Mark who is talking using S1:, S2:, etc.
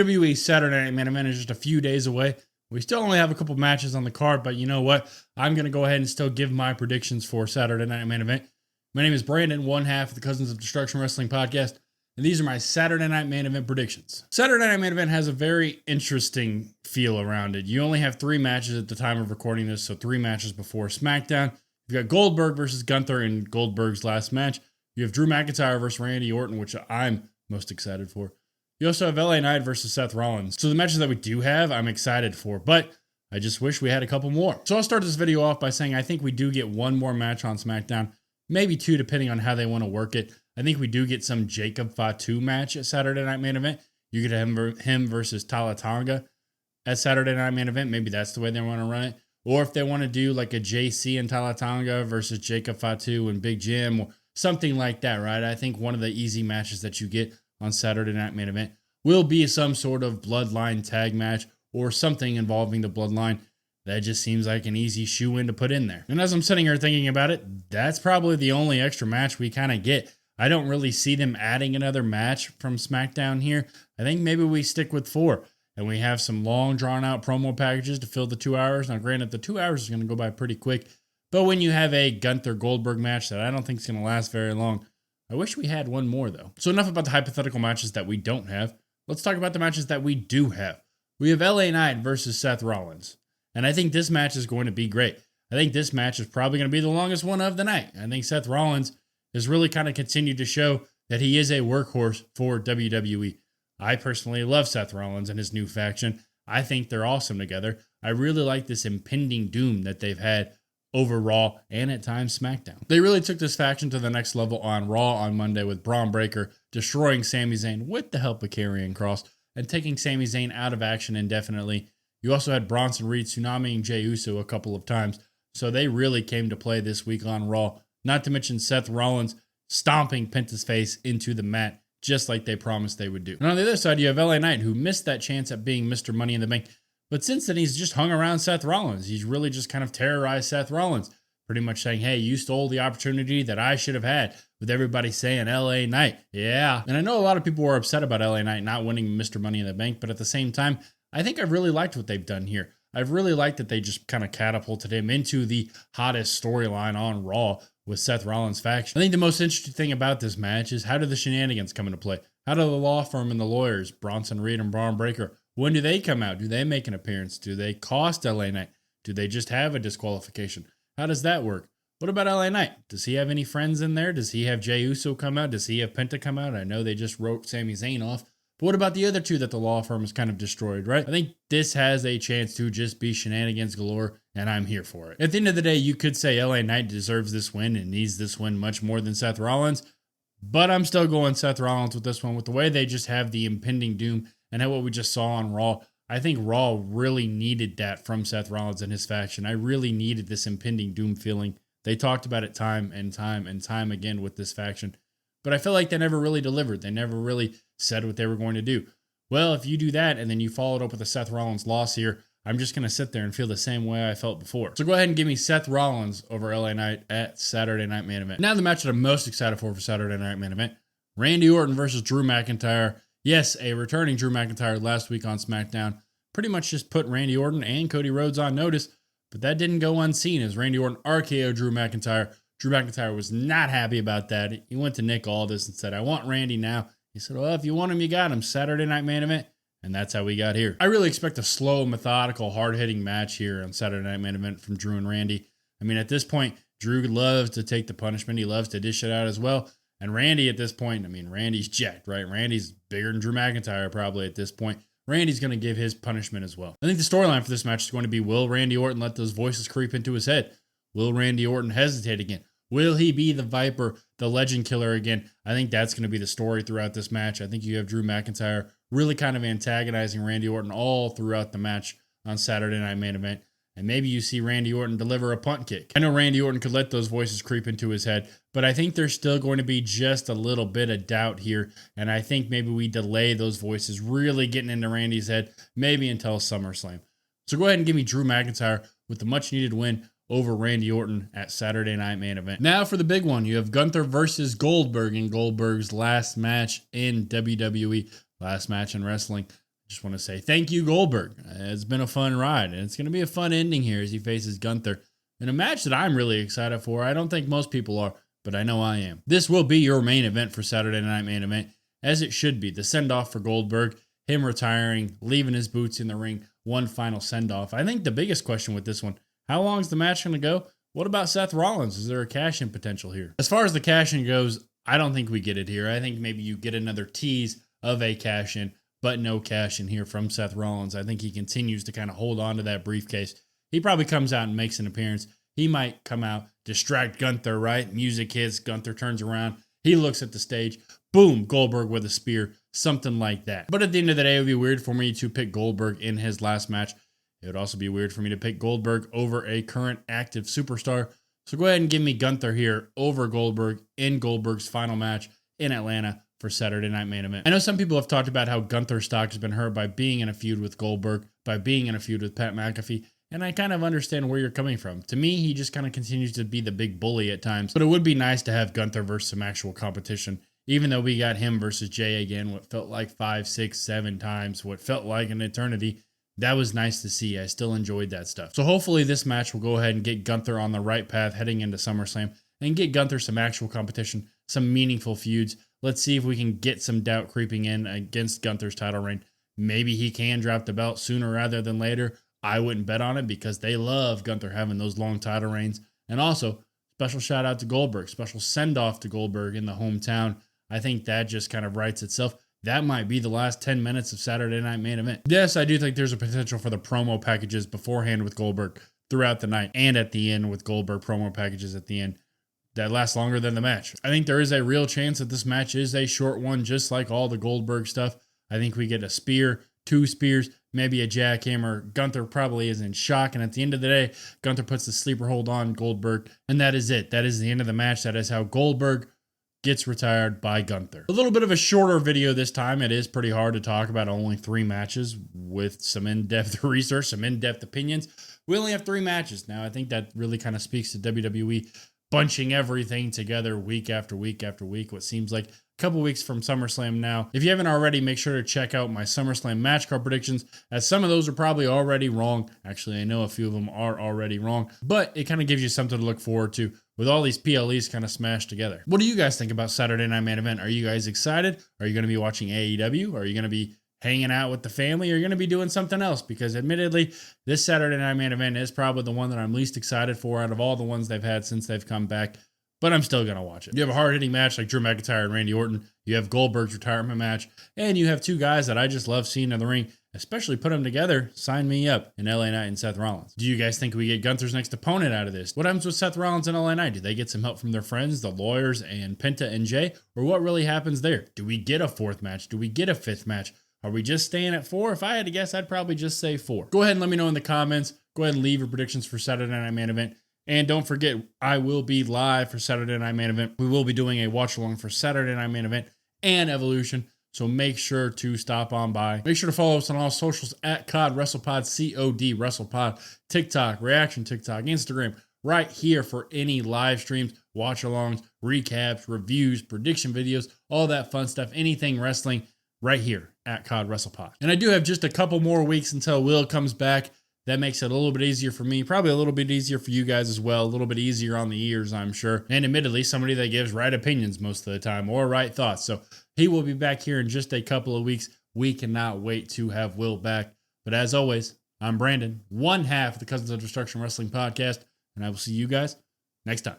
S1: WWE Saturday Night Main Event is just a few days away. We still only have a couple matches on the card, but you know what? I'm going to go ahead and still give my predictions for Saturday Night Main Event. My name is Brandon, one half of the Cousins of Destruction Wrestling podcast, and these are my Saturday Night Main Event predictions. Saturday Night Main Event has a very interesting feel around it. You only have 3 matches at the time of recording this, so 3 matches before SmackDown. You've got Goldberg versus Gunther in Goldberg's last match. You have Drew McIntyre versus Randy Orton, which I'm most excited for. You also have LA Knight versus Seth Rollins. So the matches that we do have, I'm excited for, but I just wish we had a couple more. So I'll start this video off by saying I think we do get one more match on SmackDown, maybe 2 depending on how they want to work it. I think we do get some Jacob Fatu match at Saturday Night Main Event. You could have him versus Tala Tonga at Saturday Night Main Event. Maybe that's the way they want to run it. Or if they want to do like a JC and Tala Tonga versus Jacob Fatu and Big Jim or something like that, right? I think one of the easy matches that you get on Saturday Night Main Event will be some sort of bloodline tag match or something involving the bloodline. That just seems like an easy shoe-in to put in there. And as I'm sitting here thinking about it, that's probably the only extra match we kind of get. I don't really see them adding another match from SmackDown here. I think maybe we stick with 4 and we have some long drawn-out promo packages to fill the 2 hours. Now, granted, the 2 hours is going to go by pretty quick, but when you have a Gunther Goldberg match that I don't think is going to last very long, I wish we had one more, though. So enough about the hypothetical matches that we don't have. Let's talk about the matches that we do have. We have LA Knight versus Seth Rollins. And I think this match is going to be great. I think this match is probably going to be the longest one of the night. I think Seth Rollins has really kind of continued to show that he is a workhorse for WWE. I personally love Seth Rollins and his new faction. I think they're awesome together. I really like this impending doom that they've had over Raw and at times SmackDown. They really took this faction to the next level on Raw on Monday with Braun Breaker destroying Sami Zayn with the help of Karrion Kross and taking Sami Zayn out of action indefinitely. You also had Bronson Reed tsunamiing Jey Uso a couple of times, so they really came to play this week on Raw. Not to mention Seth Rollins stomping Penta's face into the mat just like they promised they would do. And on the other side, you have LA Knight, who missed that chance at being Mr. Money in the Bank. But since then, he's just hung around Seth Rollins. He's really just kind of terrorized Seth Rollins, pretty much saying, hey, you stole the opportunity that I should have had, with everybody saying LA Knight. Yeah. And I know a lot of people were upset about LA Knight not winning Mr. Money in the Bank, but at the same time, I think I've really liked what they've done here. I've really liked that they just kind of catapulted him into the hottest storyline on Raw with Seth Rollins' faction. I think the most interesting thing about this match is how do the shenanigans come into play? How do the law firm and the lawyers, Bronson Reed and Braun Breaker, when do they come out? Do they make an appearance? Do they cost LA Knight? Do they just have a disqualification? How does that work? What about LA Knight? Does he have any friends in there? Does he have Jey Uso come out? Does he have Penta come out? I know they just wrote Sami Zayn off. But what about the other 2 that the law firm has kind of destroyed, right? I think this has a chance to just be shenanigans galore, and I'm here for it. At the end of the day, you could say LA Knight deserves this win and needs this win much more than Seth Rollins, but I'm still going Seth Rollins with this one. With the way they just have the impending doom and what we just saw on Raw, I think Raw really needed that from Seth Rollins and his faction. I really needed this impending doom feeling. They talked about it time and time and time again with this faction, but I feel like they never really delivered. They never really said what they were going to do. Well, if you do that and then you followed up with a Seth Rollins loss here, I'm just going to sit there and feel the same way I felt before. So go ahead and give me Seth Rollins over LA Knight at Saturday Night Main Event. Now the match that I'm most excited for Saturday Night Main Event, Randy Orton versus Drew McIntyre. Yes, a returning Drew McIntyre last week on SmackDown pretty much just put Randy Orton and Cody Rhodes on notice, but that didn't go unseen as Randy Orton RKO'd Drew McIntyre. Drew McIntyre was not happy about that. He went to Nick Aldis and said, I want Randy now. He said, well, if you want him, you got him. Saturday Night Main Event. And that's how we got here. I really expect a slow, methodical, hard-hitting match here on Saturday Night Main Event from Drew and Randy. I mean, at this point, Drew loves to take the punishment. He loves to dish it out as well. And Randy at this point, I mean, Randy's jacked, right? Randy's bigger than Drew McIntyre probably at this point. Randy's going to give his punishment as well. I think the storyline for this match is going to be, will Randy Orton let those voices creep into his head? Will Randy Orton hesitate again? Will he be the Viper, the legend killer again? I think that's going to be the story throughout this match. I think you have Drew McIntyre really kind of antagonizing Randy Orton all throughout the match on Saturday Night Main Event. And maybe you see Randy Orton deliver a punt kick. I know Randy Orton could let those voices creep into his head, but I think there's still going to be just a little bit of doubt here. And I think maybe we delay those voices really getting into Randy's head, maybe until SummerSlam. So go ahead and give me Drew McIntyre with the much needed win over Randy Orton at Saturday Night Main Event. Now for the big one, you have Gunther versus Goldberg in Goldberg's last match in WWE, last match in wrestling. just want to say thank you, Goldberg. It's been a fun ride, and it's going to be a fun ending here as he faces Gunther in a match that I'm really excited for. I don't think most people are, but I know I am. This will be your main event for Saturday Night Main Event, as it should be. The send-off for Goldberg, him retiring, leaving his boots in the ring, one final send-off. I think the biggest question with this one, how long is the match going to go? What about Seth Rollins? Is there a cash-in potential here? As far as the cash-in goes, I don't think we get it here. I think maybe you get another tease of a cash-in, but no cash-in here from Seth Rollins. I think he continues to kind of hold on to that briefcase. He probably comes out and makes an appearance. He might come out, distract Gunther, right? Music hits, Gunther turns around. He looks at the stage. Boom, Goldberg with a spear, something like that. But at the end of the day, it would be weird for me to pick Goldberg in his last match. It would also be weird for me to pick Goldberg over a current active superstar. So go ahead and give me Gunther here over Goldberg in Goldberg's final match in Atlanta for Saturday Night Main Event. I know some people have talked about how Gunther's stock has been hurt by being in a feud with Goldberg, by being in a feud with Pat McAfee, and I kind of understand where you're coming from. To me, he just kind of continues to be the big bully at times, but it would be nice to have Gunther versus some actual competition, even though we got him versus Jay again, what felt like 5, 6, 7 times, what felt like an eternity. That was nice to see. I still enjoyed that stuff. So hopefully this match will go ahead and get Gunther on the right path heading into SummerSlam and get Gunther some actual competition, some meaningful feuds. Let's see if we can get some doubt creeping in against Gunther's title reign. Maybe he can drop the belt sooner rather than later. I wouldn't bet on it because they love Gunther having those long title reigns. And also, special shout out to Goldberg, special send off to Goldberg in the hometown. I think that just kind of writes itself. That might be the last 10 minutes of Saturday Night Main Event. Yes, I do think there's a potential for the promo packages beforehand with Goldberg throughout the night and at the end with Goldberg promo packages at the end that last longer than the match. I think there is a real chance that this match is a short one, just like all the Goldberg stuff. I think we get a spear, 2 spears, maybe a jackhammer. Gunther probably is in shock, and at the end of the day, Gunther puts the sleeper hold on Goldberg, and that is it. That is the end of the match. That is how Goldberg gets retired by Gunther. A little bit of a shorter video this time. It is pretty hard to talk about only 3 matches with some in-depth research, some in-depth opinions. We only have 3 matches. Now, I think that really kind of speaks to WWE bunching everything together week after week after week, what seems like a couple weeks from SummerSlam now. If you haven't already, make sure to check out my SummerSlam match card predictions, as some of those are probably already wrong. Actually, I know a few of them are already wrong, but it kind of gives you something to look forward to with all these PLEs kind of smashed together. What do you guys think about Saturday Night Main Event? Are you guys excited? Are you going to be watching AEW? Are you going to be hanging out with the family? Or are you going to be doing something else? Because admittedly, this Saturday Night Main Event is probably the one that I'm least excited for out of all the ones they've had since they've come back. But I'm still going to watch it. You have a hard-hitting match like Drew McIntyre and Randy Orton. You have Goldberg's retirement match. And you have 2 guys that I just love seeing in the ring. Especially put them together. Sign me up in LA Knight and Seth Rollins. Do you guys think we get Gunther's next opponent out of this? What happens with Seth Rollins and LA Knight? Do they get some help from their friends, the lawyers, and Penta and Jay? Or what really happens there? Do we get a 4th match? Do we get a 5th match? Are we just staying at 4? If I had to guess, I'd probably just say 4. Go ahead and let me know in the comments. Go ahead and leave your predictions for Saturday Night Main Event. And don't forget, I will be live for Saturday Night Main Event. We will be doing a watch-along for Saturday Night Main Event and Evolution. So make sure to stop on by. Make sure to follow us on all socials at COD WrestlePod, COD WrestlePod, TikTok, Reaction TikTok, Instagram, right here for any live streams, watch-alongs, recaps, reviews, prediction videos, all that fun stuff, anything wrestling, right here at COD WrestlePod. And I do have just a couple more weeks until Will comes back. That makes it a little bit easier for me, probably a little bit easier for you guys as well, a little bit easier on the ears, I'm sure. And admittedly, somebody that gives right opinions most of the time or right thoughts. So he will be back here in just a couple of weeks. We cannot wait to have Will back. But as always, I'm Brandon, one half of the Cousins of Destruction Wrestling podcast, and I will see you guys next time.